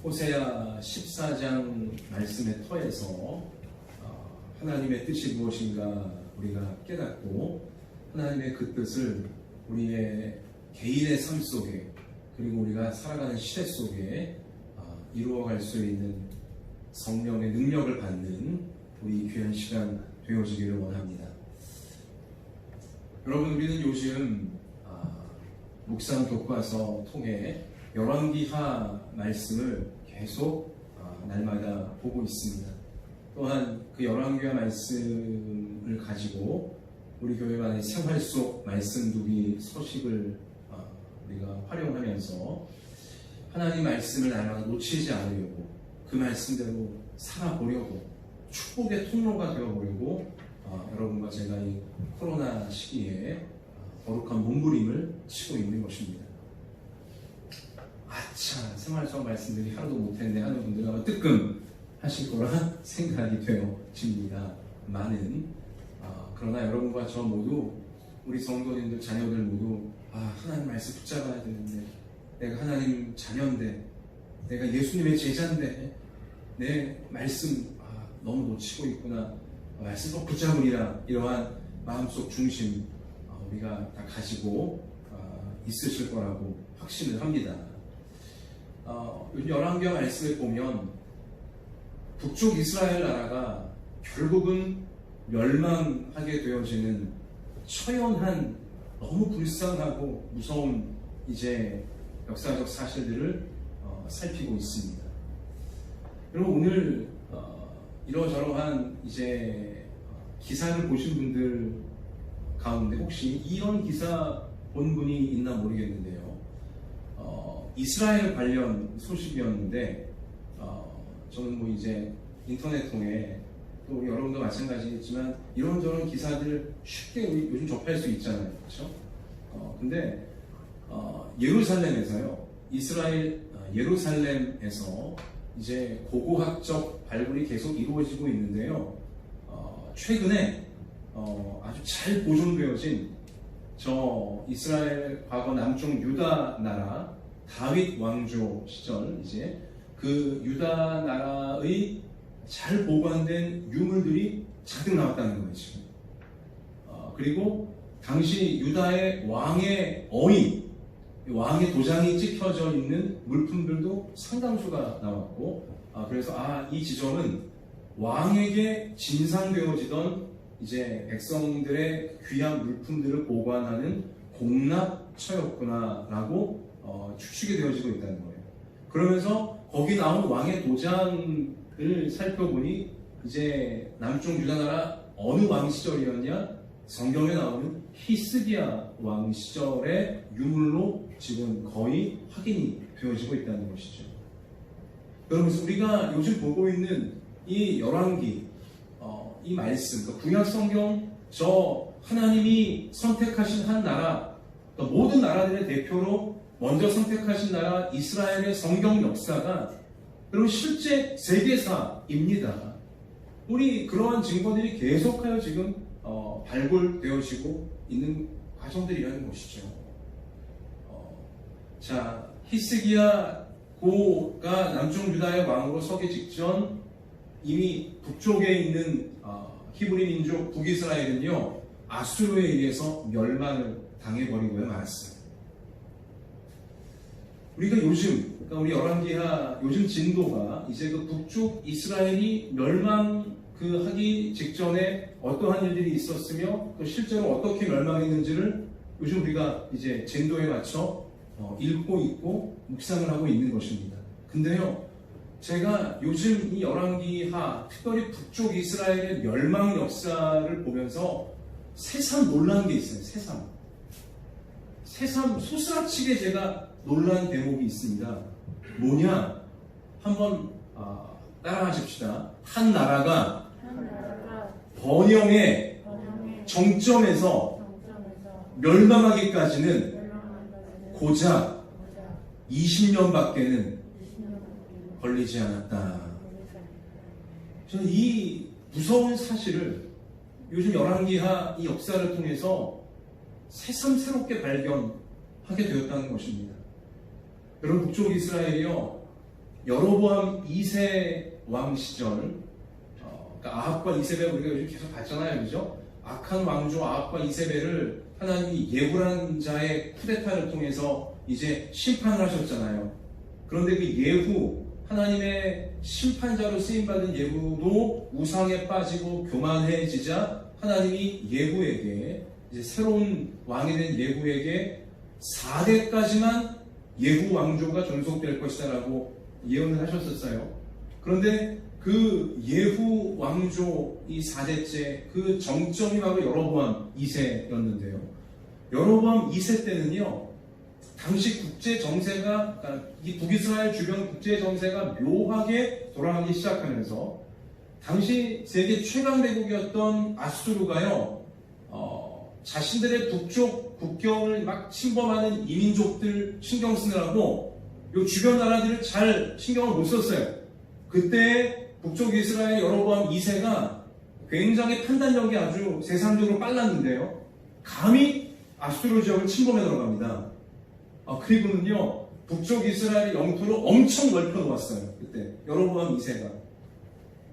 호세아 14장 말씀의 터에서 하나님의 뜻이 무엇인가 우리가 깨닫고 하나님의 그 뜻을 우리의 개인의 삶 속에 그리고 우리가 살아가는 시대 속에 이루어갈 수 있는 성령의 능력을 받는 우리 귀한 시간 되어지기를 원합니다. 여러분, 우리는 요즘 묵상 교과서 통해 열왕기하 말씀을 계속 날마다 보고 있습니다. 또한 그 열왕기하 말씀을 가지고 우리 교회만의 생활 속 말씀두기 서식을 우리가 활용하면서 하나님 말씀을 날마다 놓치지 않으려고 그 말씀대로 살아보려고 축복의 통로가 되어보려고 여러분과 제가 이 코로나 시기에 거룩한 몸부림을 치고 있는 것입니다. 아차, 생활 속 말씀들이 하나도 못했네 하는 분들은 아마 뜨끔 하실 거라 생각이 되어집니다. 그러나 여러분과 저 모두 우리 성도님들 자녀들 모두 하나님 말씀 붙잡아야 되는데 내가 하나님 자녀인데 내가 예수님의 제자인데 내 말씀 너무 놓치고 있구나, 말씀 꼭 붙잡으리라, 이러한 마음속 중심 우리가 다 가지고 있으실 거라고 확신을 합니다. 요즘 열왕기하 말씀을 보면 북쪽 이스라엘 나라가 결국은 멸망하게 되어지는 처연한 너무 불쌍하고 무서운 이제 역사적 사실들을 살피고 있습니다. 여러분, 오늘 이러저러한 이제 기사를 보신 분들 가운데 혹시 이런 기사 본 분이 있나 모르겠는데요. 이스라엘 관련 소식이었는데 저는 뭐 이제 인터넷 통해 또 여러분도 마찬가지겠지만 이런저런 기사들을 쉽게 요즘 접할 수 있잖아요, 그렇죠? 근데 예루살렘에서요, 이스라엘 예루살렘에서 이제 고고학적 발굴이 계속 이루어지고 있는데요. 최근에 아주 잘 보존되어진 저 이스라엘 과거 남쪽 유다 나라 다윗 왕조 시절 이제 그 유다 나라의 잘 보관된 유물들이 잔뜩 나왔다는 거예요, 지금. 그리고 당시 유다의 왕의 어의, 왕의 도장이 찍혀져 있는 물품들도 상당수가 나왔고, 그래서 이 지점은 왕에게 진상되어지던 이제 백성들의 귀한 물품들을 보관하는 공납처였구나라고 추측이 되어지고 있다는 거예요. 그러면서 거기 나온 왕의 도장을 살펴보니 이제 남쪽 유다 나라 어느 왕 시절이었냐? 성경에 나오는 히스기야 왕 시절의 유물로 지금 거의 확인이 되어지고 있다는 것이죠. 여러분, 우리가 요즘 보고 있는 이 열왕기, 이 말씀, 그 구약 성경, 저 하나님이 선택하신 한 나라, 모든 나라들의 대표로 먼저 선택하신 나라 이스라엘의 성경 역사가 여러분 실제 세계사입니다. 우리 그러한 증거들이 계속하여 지금 발굴되어지고 있는 과정들이라는 것이죠. 자, 히스기야 고가 남쪽 유다의 왕으로 서기 직전 이미 북쪽에 있는 히브리 민족 북이스라엘은요, 아수르에 의해서 멸망을 당해버리고요 말았어요. 우리가 요즘, 그러니까 우리 열왕기하 요즘 진도가 이제 그 북쪽 이스라엘이 멸망하기 직전에 어떠한 일들이 있었으며 또 실제로 어떻게 멸망했는지를 요즘 우리가 이제 진도에 맞춰 읽고 있고 묵상을 하고 있는 것입니다. 근데요, 제가 요즘 이 열왕기하 특별히 북쪽 이스라엘의 멸망 역사를 보면서 새삼 놀란 게 있어요. 새삼 소스라치게 제가 놀란 대목이 있습니다. 뭐냐? 한번 따라하십시다. 한 나라가 번영의 정점에서 멸망하기까지는 고작 20년밖에는 걸리지 않았다. 저는 이 무서운 사실을 요즘 열왕기하 이 역사를 통해서 새삼스럽게 발견하게 되었다는 것입니다. 여러분, 북쪽 이스라엘이요, 여로보암 2세 왕 시절, 그러니까 아합과 이세벨 우리가 요즘 계속 봤잖아요, 그죠? 악한 왕조 아합과 이세벨을 하나님이 예후라는 자의 쿠데타를 통해서 이제 심판을 하셨잖아요. 그런데 그 예후, 하나님의 심판자로 쓰임받은 예후도 우상에 빠지고 교만해지자 하나님이 예후에게, 이제 새로운 왕이 된 예후에게 4대까지만 예후 왕조가 존속될 것이다라고 예언을 하셨었어요. 그런데 그 예후 왕조 이 4대째 그 정점이 바로 여로보암 2세였는데요. 여로보암 2세 때는요, 당시 국제 정세가, 그러니까 이 북이스라엘 주변 국제 정세가 묘하게 돌아가기 시작하면서 당시 세계 최강 대국이었던 아수르가요, 자신들의 북쪽 국경을 막 침범하는 이민족들 신경 쓰느라고 요 주변 나라들을 잘 신경을 못 썼어요. 그때 북쪽 이스라엘 여로보암 2세가 굉장히 판단력이 아주 세상적으로 빨랐는데요. 감히 아수르 지역을 침범해 들어갑니다. 그리고는요, 북쪽 이스라엘 영토를 엄청 넓혀 놓았어요. 그때 여로보암 2세가.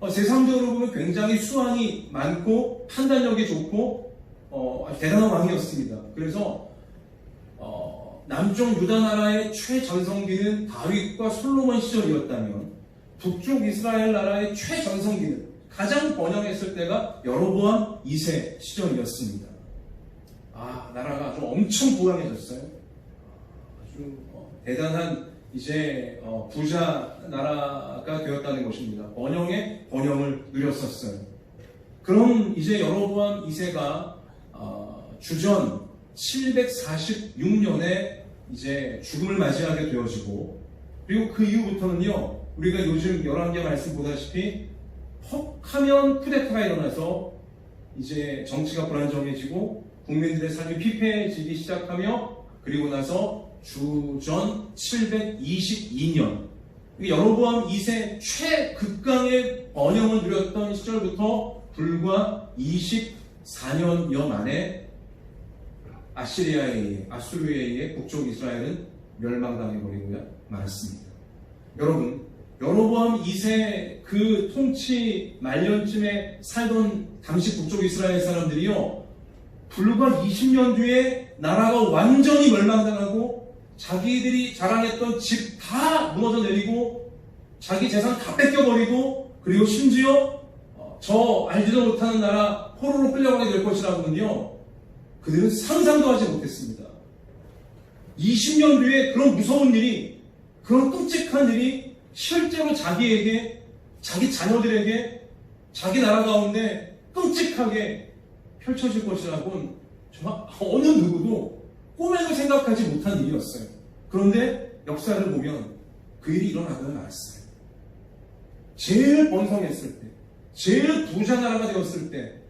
세상적으로 보면 굉장히 수완이 많고 판단력이 좋고 대단한 왕이었습니다. 그래서 남쪽 유다 나라의 최전성기는 다윗과 솔로몬 시절이었다면 북쪽 이스라엘 나라의 최전성기는 가장 번영했을 때가 여로보암 2세 시절이었습니다. 나라가 아주 엄청 부강해졌어요. 아주 대단한 이제 부자 나라가 되었다는 것입니다. 번영을 누렸었어요. 그럼 이제 여로보암 2세가 주전 746년에 이제 죽음을 맞이하게 되어지고, 그리고 그 이후부터는요, 우리가 요즘 11개 말씀 보다시피 헉 하면 쿠데타가 일어나서 이제 정치가 불안정해지고 국민들의 삶이 피폐해지기 시작하며, 그리고 나서 주전 722년 여로보암 2세 최극강의 번영을 누렸던 시절부터 불과 24년여 만에 아수르에 의해 북쪽 이스라엘은 멸망당해버리고야 말았습니다. 여러분, 여로보암 2세 그 통치 말년쯤에 살던 당시 북쪽 이스라엘 사람들이요, 불과 20년 뒤에 나라가 완전히 멸망당하고 자기들이 자랑했던 집 다 무너져 내리고 자기 재산 다 뺏겨버리고, 그리고 심지어 저 알지도 못하는 나라 포로로 끌려가게 될 것이라고는요, 그들은 상상도 하지 못했습니다. 20년 뒤에 그런 무서운 일이, 그런 끔찍한 일이 실제로 자기에게, 자기 자녀들에게, 자기 나라 가운데 끔찍하게 펼쳐질 것이라고는 정말 어느 누구도 꿈에도 생각하지 못한 일이었어요. 그런데 역사를 보면 그 일이 일어나고 말았어요. 제일 번성했을 때, 제일 부자 나라가 되었을 때,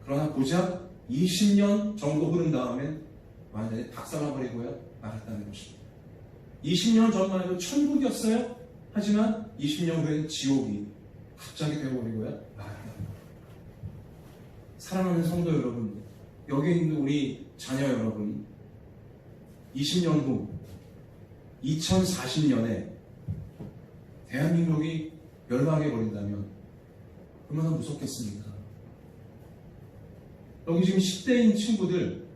그러나 고작 20년 정도 흐른 다음엔 완전히 박살나버리고요 말았다는 것입니다. 20년 전만 해도 천국이었어요. 하지만 20년 후에는 지옥이 갑자기 되어버리고요 말았다는 것입니다. 사랑하는 성도 여러분, 여기 있는 우리 자녀 여러분, 20년 후 2040년에 대한민국이 멸망해버린다면 얼마나 무섭겠습니까? 여기 지금 10대인 친구들,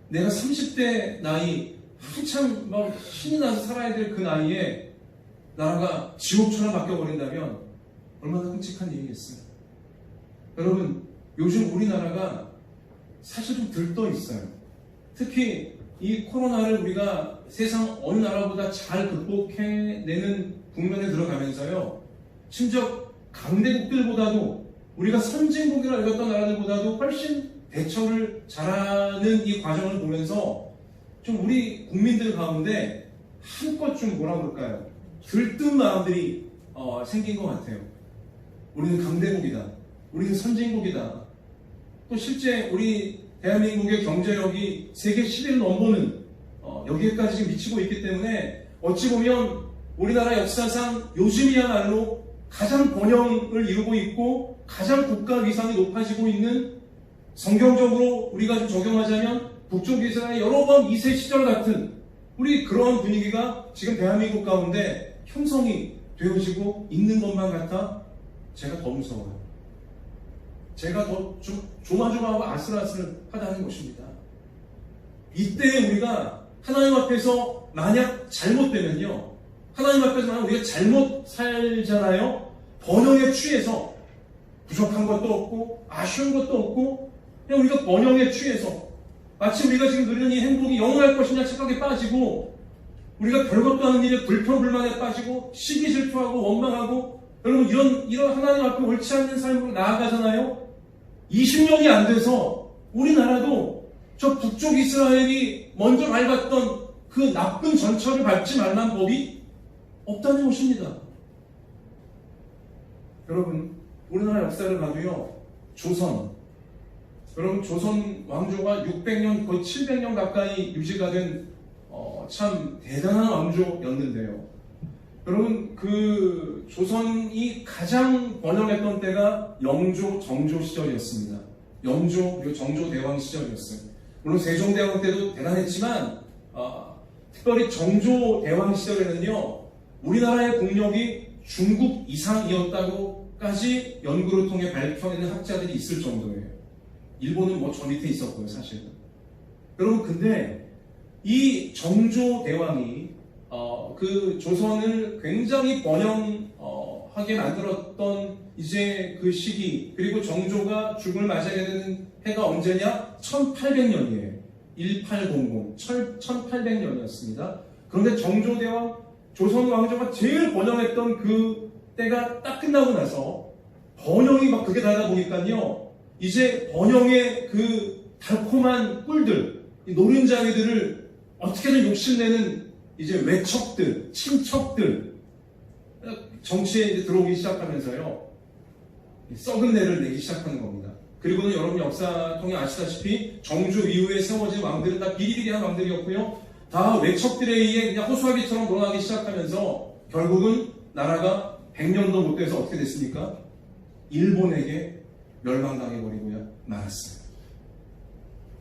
내가 30대 나이, 한참 막 신이 나서 살아야 될 그 나이에 나라가 지옥처럼 바뀌어버린다면 얼마나 끔찍한 일이겠어요. 여러분, 요즘 우리나라가 사실 좀 들떠 있어요. 특히 이 코로나를 우리가 세상 어느 나라보다 잘 극복해내는 국면에 들어가면서요, 심지어 강대국들보다도, 우리가 선진국이라 여겼던 나라들보다도 훨씬 대처를 잘하는 이 과정을 보면서 좀 우리 국민들 가운데 한껏 좀 뭐라 그럴까요? 들뜬 마음들이 생긴 것 같아요. 우리는 강대국이다. 우리는 선진국이다. 또 실제 우리 대한민국의 경제력이 세계 11 넘보는 여기에까지 지금 미치고 있기 때문에 어찌 보면 우리나라 역사상 요즘이야말로 가장 번영을 이루고 있고 가장 국가 위상이 높아지고 있는, 성경적으로 우리가 좀 적용하자면 북쪽 이스라엘 여로보암 2세 시절 같은 우리 그러한 분위기가 지금 대한민국 가운데 형성이 되어지고 있는 것만 같아 제가 더 무서워요. 제가 더 좀 조마조마하고 아슬아슬하다는 것입니다. 이때 우리가 하나님 앞에서 만약 잘못되면요, 하나님 앞에서 만약 우리가 잘못 살잖아요. 번영에 취해서 부족한 것도 없고 아쉬운 것도 없고 그냥 우리가 번영에 취해서 마치 우리가 지금 누리는 이 행복이 영원할 것이냐 착각에 빠지고 우리가 별것도 아닌 일에 불평불만에 빠지고 시기 질투하고 원망하고 여러분 이런 하나님 앞에 옳지 않는 삶으로 나아가잖아요. 20년이 안 돼서 우리나라도 저 북쪽 이스라엘이 먼저 밟았던 그 나쁜 전철을 밟지 말란 법이 없다는 것입니다. 여러분 우리나라 역사를 봐도요, 여러분 조선 왕조가 600년 거의 700년 가까이 유지가 된 참 대단한 왕조였는데요. 여러분 그 조선이 가장 번영했던 때가 영조 정조 시절이었습니다. 영조 그리고 정조 대왕 시절이었어요. 물론 세종대왕 때도 대단했지만 특별히 정조 대왕 시절에는요, 우리나라의 국력이 중국 이상이었다고까지 연구를 통해 밝혀내는 학자들이 있을 정도예요. 일본은 뭐 저 밑에 있었고요, 사실은. 여러분 근데 이 정조 대왕이 그 조선을 굉장히 번영하게 만들었던 이제 그 시기, 그리고 정조가 죽음을 맞이하게 되는 해가 언제냐? 1800년이에요. 1800, 1800년이었습니다. 그런데 정조 대왕, 조선 왕조가 제일 번영했던 그 때가 딱 끝나고 나서 번영이 막 그게 다다 보니까요, 이제 번영의 그 달콤한 꿀들, 이 노른자위들을 어떻게든 욕심내는 이제 외척들, 친척들, 정치에 이제 들어오기 시작하면서요, 썩은 내를 내기 시작하는 겁니다. 그리고는 여러분 역사 통해 아시다시피 정조 이후에 세워진 왕들은 다 비리비리한 왕들이었고요, 다 외척들에 의해 그냥 호수아비처럼 돌아가기 시작하면서 결국은 나라가 100년도 못 돼서 어떻게 됐습니까? 일본에게 멸망당해버리고요 말았어요.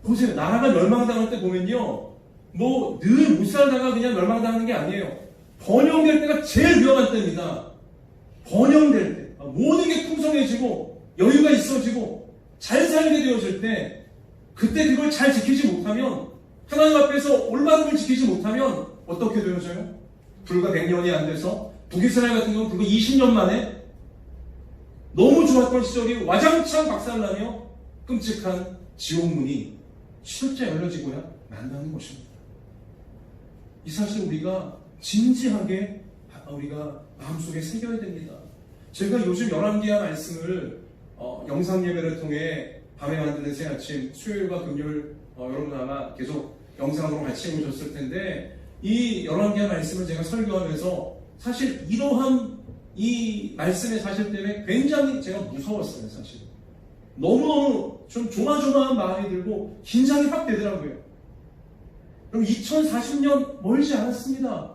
보세요. 나라가 멸망당할 때 보면요, 뭐 늘 못 살다가 그냥 멸망당하는 게 아니에요. 번영될 때가 제일 위험한 때입니다. 번영될 때 모든 게 풍성해지고 여유가 있어지고 잘 살게 되어질 때, 그때 그걸 잘 지키지 못하면, 하나님 앞에서 올바름을 지키지 못하면 어떻게 되어져요? 불과 100년이 안 돼서 북이스라엘 같은 경우는 불과 20년 만에 너무 좋았던 시절이 와장창 박살나며 끔찍한 지옥문이 실제 열려지고야 만나는 것입니다. 이 사실 우리가 진지하게 우리가 마음속에 새겨야 됩니다. 제가 요즘 열왕기하 말씀을 영상 예배를 통해 밤에 만드는 새 아침, 수요일과 금요일 여러분 아마 계속 영상으로 같이 오셨을 텐데, 이 열왕기하 말씀을 제가 설교하면서 사실 이러한 이 말씀의 사실 때문에 굉장히 제가 무서웠어요. 사실 너무너무 좀 조마조마한 마음이 들고 긴장이 확 되더라고요. 그럼 2040년 멀지 않았습니다.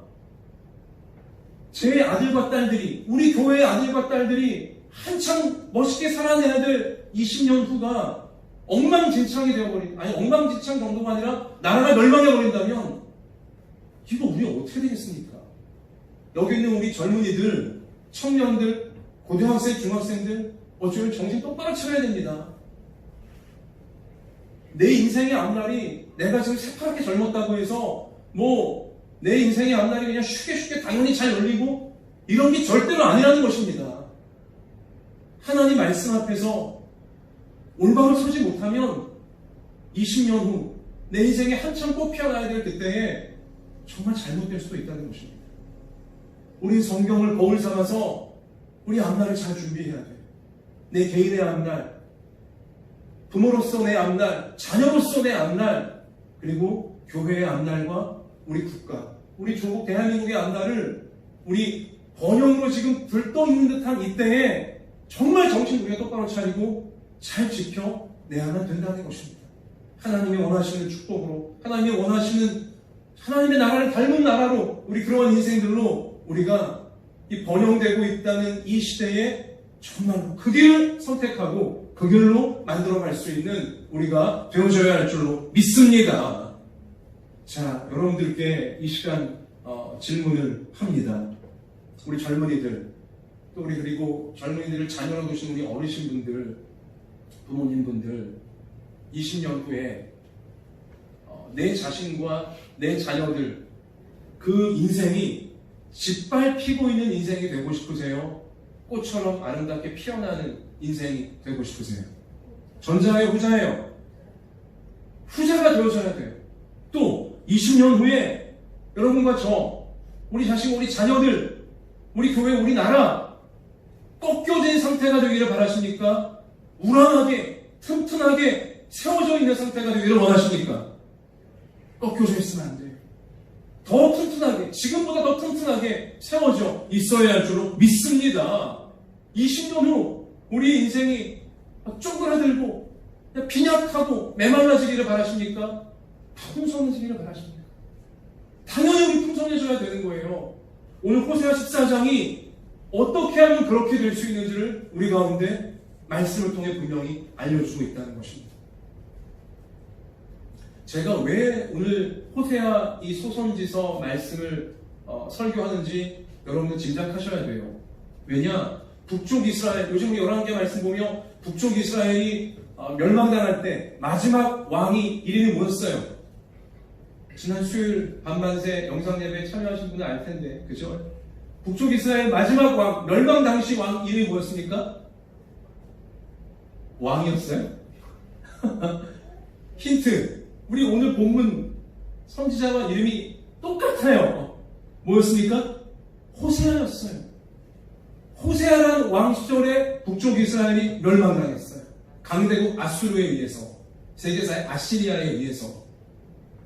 제 아들과 딸들이, 우리 교회의 아들과 딸들이 한참 멋있게 살아내야 될 20년 후가 엉망진창이 되어버린, 아니 엉망진창 정도가 아니라 나라가 멸망해버린다면 이거 우리 어떻게 되겠습니까? 여기 있는 우리 젊은이들, 청년들, 고등학생, 중학생들 어쩌면 정신 똑바로 차려야 됩니다. 내 인생의 앞날이 내가 지금 새파랗게 젊었다고 해서 뭐 내 인생의 앞날이 그냥 쉽게 당연히 잘 열리고 이런 게 절대로 아니라는 것입니다. 하나님 말씀 앞에서 올바로 서지 못하면 20년 후 내 인생에 한참 꽃 피어나야 될 그때에 정말 잘못될 수도 있다는 것입니다. 우리 성경을 거울 삼아서 우리 앞날을 잘 준비해야 돼요. 내 개인의 앞날, 부모로서 내 앞날, 자녀로서 내 앞날, 그리고 교회의 앞날과 우리 국가, 우리 조국 대한민국의 앞날을 우리 번영으로 지금 들떠있는 듯한 이때에 정말 정신 우리가 똑바로 차리고 잘 지켜내야만 된다는 것입니다. 하나님이 원하시는 축복으로, 하나님이 원하시는 하나님의 나라를 닮은 나라로, 우리 그러한 인생들로 우리가 이 번영되고 있다는 이 시대에 정말 그 길을 선택하고 그 길로 만들어갈 수 있는 우리가 되어져야 할 줄로 믿습니다. 자, 여러분들께 이 시간 질문을 합니다. 우리 젊은이들, 또 우리 그리고 젊은이들을 자녀로 두신 우리 어르신분들, 부모님분들, 20년 후에 내 자신과 내 자녀들, 그 인생이 짓밟히고 있는 인생이 되고 싶으세요? 꽃처럼 아름답게 피어나는 인생이 되고 싶으세요? 전자예요, 후자예요? 후자가 되어져야 돼요. 또 20년 후에 여러분과 저, 우리 자식, 우리 자녀들, 우리 교회, 우리 나라 꺾여진 상태가 되기를 바라십니까? 우람하게, 튼튼하게 세워져 있는 상태가 되기를 원하십니까? 꺾여져 있으면 안 돼요. 더 튼튼하게, 지금보다 더 튼튼하게 세워져 있어야 할 줄로 믿습니다. 20년 후 우리 인생이 쪼그라들고 빈약하고 메말라지기를 바라십니까? 풍성해지기를 바라십니까? 당연히 우리 풍성해져야 되는 거예요. 오늘 호세아 14장이 어떻게 하면 그렇게 될 수 있는지를 우리 가운데 말씀을 통해 분명히 알려주고 있다는 것입니다. 제가 왜 오늘 호세아 이 소선지서 말씀을 설교하는지 여러분은 짐작하셔야 돼요. 왜냐? 북쪽 이스라엘, 요즘 우리 11개 말씀 보면 북쪽 이스라엘이 멸망당할 때 마지막 왕이 이름이 뭐였어요? 지난 수요일 밤만세 영상 예배에 참여하신 분은 알 텐데, 그죠? 북쪽 이스라엘 마지막 왕, 멸망 당시 왕 이름이 뭐였습니까? 왕이었어요? 힌트. 우리 오늘 본문 선지자와 이름이 똑같아요. 뭐였습니까? 호세아였어요. 호세아라는 왕 시절에 북쪽 이스라엘이 멸망당했어요. 강대국 아수르에 의해서, 세계사의 아시리아에 의해서.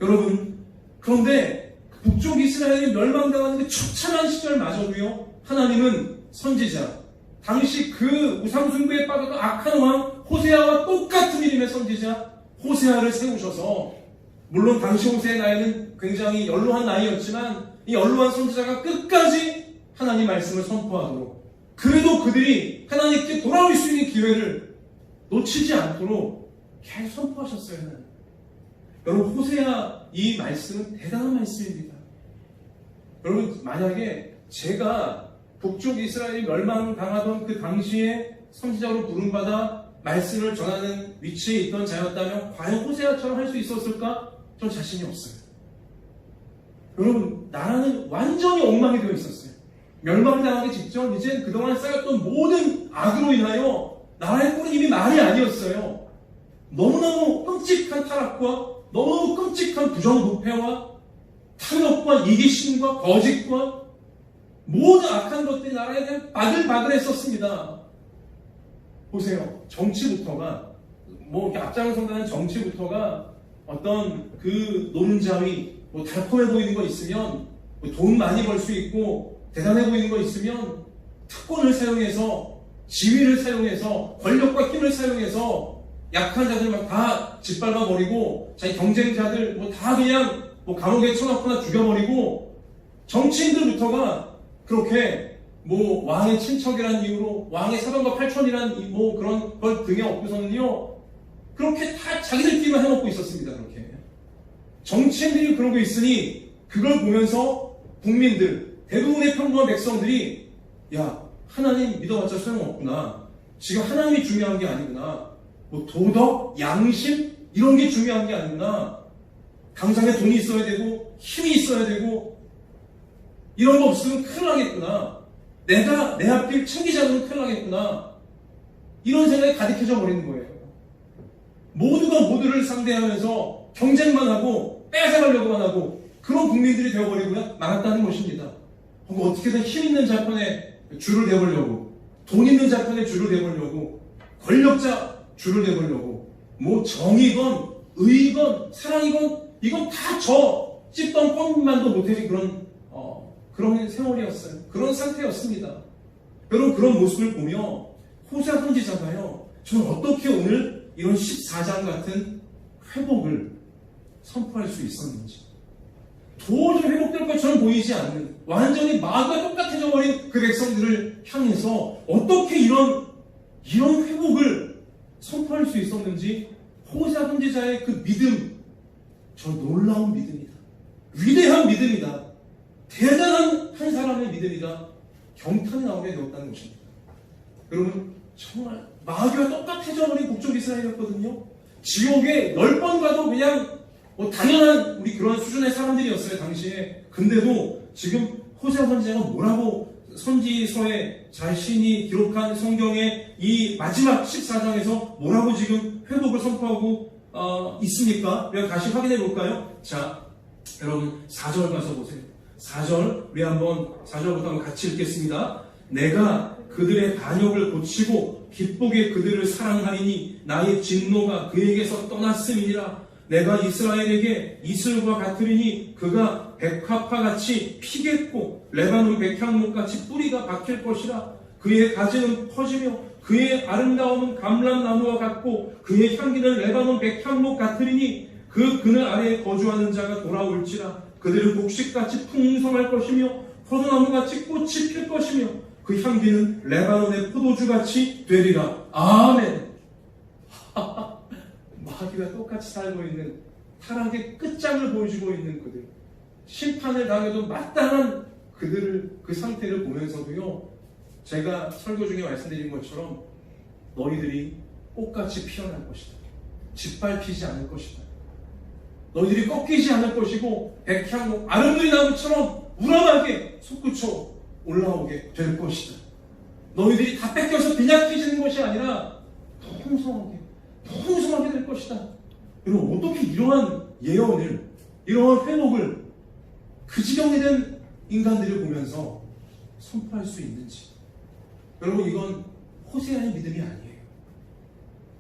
여러분, 그런데 북쪽 이스라엘이 멸망당하는 그 처참한 시절마저도요, 하나님은 선지자, 당시 그 우상숭배에 빠졌던 악한 왕 호세아와 똑같은 이름의 선지자 호세아를 세우셔서, 물론 당시 호세의 나이는 굉장히 연로한 나이였지만 이 연로한 선지자가 끝까지 하나님 말씀을 선포하도록, 그래도 그들이 하나님께 돌아올 수 있는 기회를 놓치지 않도록 계속 선포하셨어요. 여러분, 호세아 이 말씀은 대단한 말씀입니다. 여러분, 만약에 제가 북쪽 이스라엘이 멸망당하던 그 당시에 선지자로 부름받아 말씀을 전하는 위치에 있던 자였다면 과연 호세아처럼 할 수 있었을까? 전 자신이 없어요. 여러분, 나라는 완전히 엉망이 되어 있었어요. 멸망당하기 직전 이제 그동안 쌓였던 모든 악으로 인하여 나라의 꼴은 이미 말이 아니었어요. 너무너무 끔찍한 타락과 너무 끔찍한 부정부패와 탐욕과 이기심과 거짓과 모든 악한 것들이 나라에 대한 바글바글했었습니다. 보세요. 정치부터가, 이렇게 앞장서가는 정치부터가 어떤 그 노른자위, 달콤해 보이는 거 있으면, 돈 많이 벌 수 있고 대단해 보이는 거 있으면 특권을 사용해서, 지위를 사용해서, 권력과 힘을 사용해서 약한 자들 막 다 짓밟아 버리고, 자기 경쟁자들 다 그냥 감옥에 쳐넣거나 죽여버리고, 정치인들부터가 그렇게 왕의 친척이라는 이유로 왕의 사돈과 팔촌이라는 그런 걸 등에 업고서는요, 그렇게 다 자기들끼리만 해먹고 있었습니다. 그렇게 정치인들이 그러고 있으니 그걸 보면서 국민들, 대부분의 평범한 백성들이, 야, 하나님 믿어봤자 소용없구나, 지금 하나님이 중요한 게 아니구나, 도덕, 양심 이런 게 중요한 게 아니구나, 당장에 돈이 있어야 되고 힘이 있어야 되고 이런 거 없으면 큰일 나겠구나, 내가 내 앞길 챙기지 않으면 큰일 나겠구나, 이런 생각이 가득해져 버리는 거예요. 모두가 모두를 상대하면서 경쟁만 하고 뺏어가려고만 하고 그런 국민들이 되어버리고요, 망했다는 것입니다. 어떻게든 힘 있는 자편에 줄을 대보려고, 돈 있는 자편에 줄을 대보려고, 권력자 줄을 대보려고, 정의건 의건 사랑이건 이건 다 저 찝던 껌만도 못해진 그런 세월이었어요. 그런 상태였습니다. 여러분, 그런 모습을 보며 호세아 선지자가요, 저는 어떻게 오늘 이런 14장 같은 회복을 선포할 수 있었는지, 도저히 회복될 것처럼 보이지 않는, 완전히 마귀가 똑같아져 버린 그 백성들을 향해서 어떻게 이런 회복을 선포할 수 있었는지, 호세아 선지자의 그 믿음, 저 놀라운 믿음이다, 위대한 믿음이다, 대단한 한 사람의 믿음이다, 경탄이 나오게 되었다는 것입니다. 여러분, 정말 마귀와 똑같아져 버린 북쪽 이스라엘이었거든요. 지옥에 10번 가도 그냥 당연한 우리 그런 수준의 사람들이었어요, 당시에. 근데도 지금 호세아 선지자가 뭐라고 선지서에 자신이 기록한 성경의 이 마지막 14장에서 뭐라고 지금 회복을 선포하고 있습니까? 우리가 다시 확인해 볼까요? 자, 여러분 4절 가서 보세요. 4절 우리 한번 4절부터 한번 같이 읽겠습니다. 내가 그들의 반역을 고치고 기쁘게 그들을 사랑하리니 나의 진노가 그에게서 떠났음이니라. 내가 이스라엘에게 이슬과 같으리니 그가 백합화같이 피겠고 레바논 백향목같이 뿌리가 박힐 것이라. 그의 가지는 퍼지며 그의 아름다움은 감람나무와 같고 그의 향기는 레바논 백향목 같으리니 그 그늘 아래에 거주하는 자가 돌아올지라. 그들은 곡식같이 풍성할 것이며 포도나무같이 꽃이 필 것이며 그 향기는 레바논의 포도주같이 되리라. 아멘. 마귀와 똑같이 살고 있는 타락의 끝장을 보여주고 있는 그들, 심판을 당해도 마땅한 그들을, 그 상태를 보면서도요, 제가 설교 중에 말씀드린 것처럼 너희들이 꽃같이 피어날 것이다. 짓밟히지 않을 것이다. 너희들이 꺾이지 않을 것이고 백향목 아름드리 나무처럼 우람하게 솟구쳐 올라오게 될 것이다. 너희들이 다 뺏겨서 빈약해지는 것이 아니라 풍성하게 될 것이다. 여러분, 어떻게 이러한 예언을, 이러한 회복을 그 지경에 된 인간들을 보면서 선포할 수 있는지. 여러분, 이건 호세아의 믿음이 아니에요.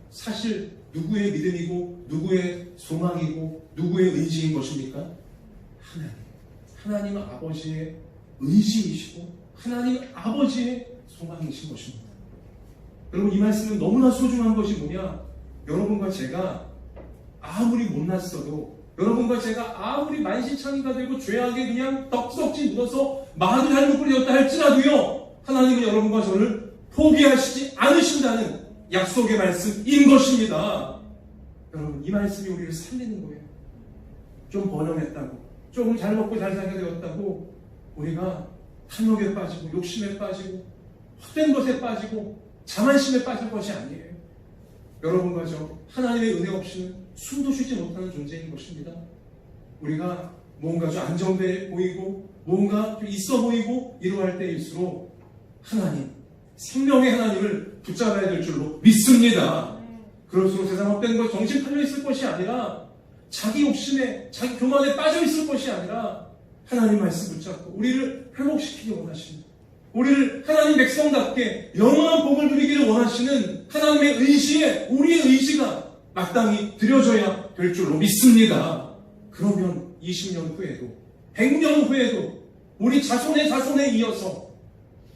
사실 누구의 믿음이고 누구의 소망이고 누구의 의지인 것입니까? 하나님 아버지의 의지이시고 하나님 아버지의 소망이신 것입니다. 여러분, 이 말씀은 너무나 소중한 것이 뭐냐? 여러분과 제가 아무리 못났어도, 여러분과 제가 아무리 만신창이가 되고 죄악에 그냥 덕석지 묻어서 마귀 닮은 되었다 할지라도요, 하나님은 여러분과 저를 포기하시지 않으신다는 약속의 말씀인 것입니다. 여러분, 이 말씀이 우리를 살리는 거예요. 좀 번영했다고, 조금 잘 먹고 잘 살게 되었다고 우리가 탐욕에 빠지고 욕심에 빠지고 헛된 것에 빠지고 자만심에 빠질 것이 아니에요. 여러분과 저 하나님의 은혜 없이는 숨도 쉬지 못하는 존재인 것입니다. 우리가 뭔가 좀 안정돼 보이고 뭔가 좀 있어 보이고 이러할 때일수록 하나님, 생명의 하나님을 붙잡아야 될 줄로 믿습니다. 그럴수록 세상 헛된 것 정신 팔려 있을 것이 아니라 자기 욕심에, 자기 교만에 빠져 있을 것이 아니라 하나님 말씀 붙잡고 우리를 회복시키기 원하십니다. 우리를 하나님 백성답게 영원한 복을 누리기를 원하시는 하나님의 의지에 우리의 의지가 마땅히 드려져야 될 줄로 믿습니다. 그러면 20년 후에도 100년 후에도 우리 자손의 자손에 이어서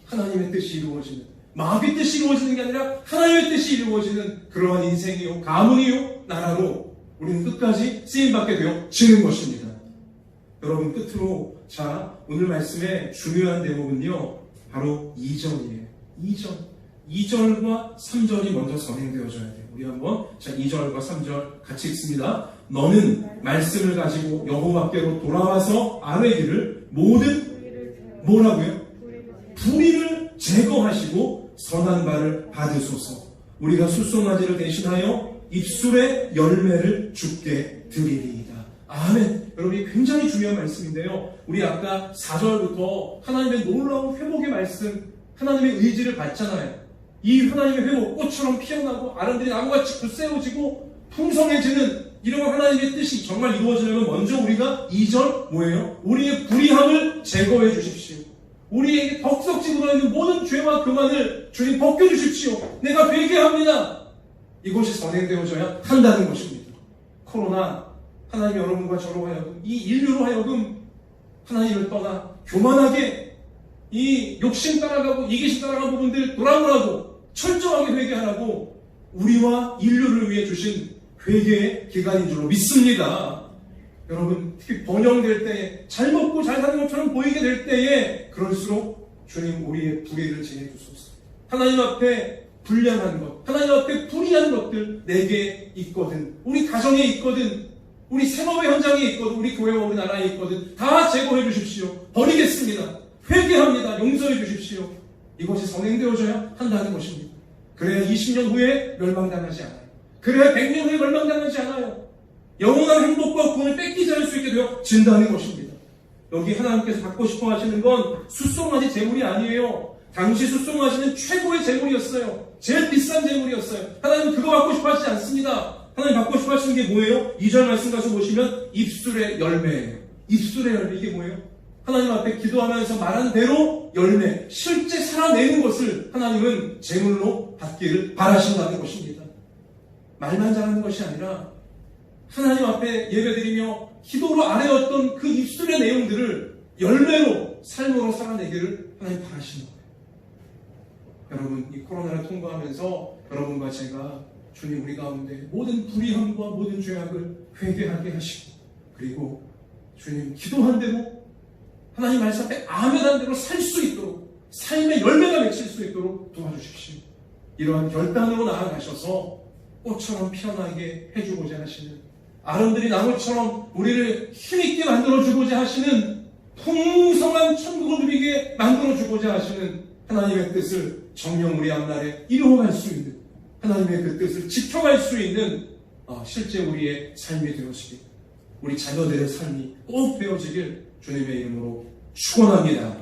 하나님의 뜻이 이루어지는, 마귀 뜻이 이루어지는 게 아니라 하나님의 뜻이 이루어지는 그러한 인생이요 가문이요 나라로 우리는 끝까지 쓰임받게 되어지는 것입니다. 여러분, 끝으로 자, 오늘 말씀의 중요한 대목은요 바로 2절이에요. 2절과 3절이 먼저 선행되어져야 돼요. 우리 한번 2절과 3절 같이 읽습니다. 너는 말씀을 가지고 여호와께로 돌아와서 아뢰기를 모든 뭐라고요? 불의를 제거하시고 선한 바를 받으소서. 우리가 숫송아지를 대신하여 입술의 열매를 주께 드리리이다. 아멘. 여러분, 이 굉장히 중요한 말씀인데요. 우리 아까 4절부터 하나님의 놀라운 회복의 말씀, 하나님의 의지를 봤잖아요. 이 하나님의 회복, 꽃처럼 피어나고 아름드리 나무같이 굳세워지고 풍성해지는 이런 하나님의 뜻이 정말 이루어지려면 먼저 우리가 2절 뭐예요? 우리의 불의함을 제거해 주십시오. 우리에게 덕석지 묻어있는 모든 죄와 교만을 주님 벗겨주십시오. 내가 회개합니다. 이것이 선행되어져야 한다는 것입니다. 코로나, 하나님 여러분과 저로 하여금, 이 인류로 하여금 하나님을 떠나 교만하게 이 욕심 따라가고 이기심 따라간 부분들 돌아오라고, 철저하게 회개하라고 우리와 인류를 위해 주신 회개의 기간인 줄로 믿습니다. 여러분, 특히 번영될 때에, 잘 먹고 잘 사는 것처럼 보이게 될 때에 그럴수록 주님 우리의 불의를 징해 주소서. 하나님 앞에 불량한 것, 하나님 앞에 불의한 것들 내게 있거든, 우리 가정에 있거든, 우리 생업의 현장에 있거든, 우리 교회와 우리 나라에 있거든, 다 제거해 주십시오. 버리겠습니다. 회개합니다. 용서해 주십시오. 이것이 선행되어져야 한다는 것입니다. 그래야 20년 후에 멸망당하지 않아요. 그래야 100년 후에 멸망당하지 않아요. 영원한 행복과 구원을 뺏기지 않을 수 있게 되어진다는 것입니다. 여기 하나님께서 받고 싶어 하시는 건 숫송아지 제물이 아니에요. 당시 숫송아지는 최고의 제물이었어요. 제일 비싼 제물이었어요. 하나님은 그거 받고 싶어 하시지 않습니다. 하나님 받고 싶어 하시는 게 뭐예요? 2절 말씀 가서 보시면 입술의 열매예요. 입술의 열매, 이게 뭐예요? 하나님 앞에 기도하면서 말한 대로 열매, 실제 살아내는 것을 하나님은 제물로 받기를 바라신다는 것입니다. 말만 잘하는 것이 아니라 하나님 앞에 예배드리며 기도로 아뢰었던 그 입술의 내용들을 열매로, 삶으로 살아내기를 하나님 바라시는 거예요. 여러분, 이 코로나를 통과하면서 여러분과 제가 주님 우리 가운데 모든 불의함과 모든 죄악을 회개하게 하시고, 그리고 주님 기도한 대로 하나님 말씀 앞에 아멘한 대로 살 수 있도록, 삶의 열매가 맺힐 수 있도록 도와주십시오. 이러한 결단으로 나아가셔서 꽃처럼 피어나게 해주고자 하시는, 아름드리 나무처럼 우리를 힘있게 만들어주고자 하시는, 풍성한 천국을 누리게 만들어주고자 하시는 하나님의 뜻을 정녕 우리 앞날에 이루어갈 수 있는, 하나님의 그 뜻을 지켜갈 수 있는 실제 우리의 삶이 되어지길, 우리 자녀들의 삶이 꼭 되어지길 주님의 이름으로 축원합니다.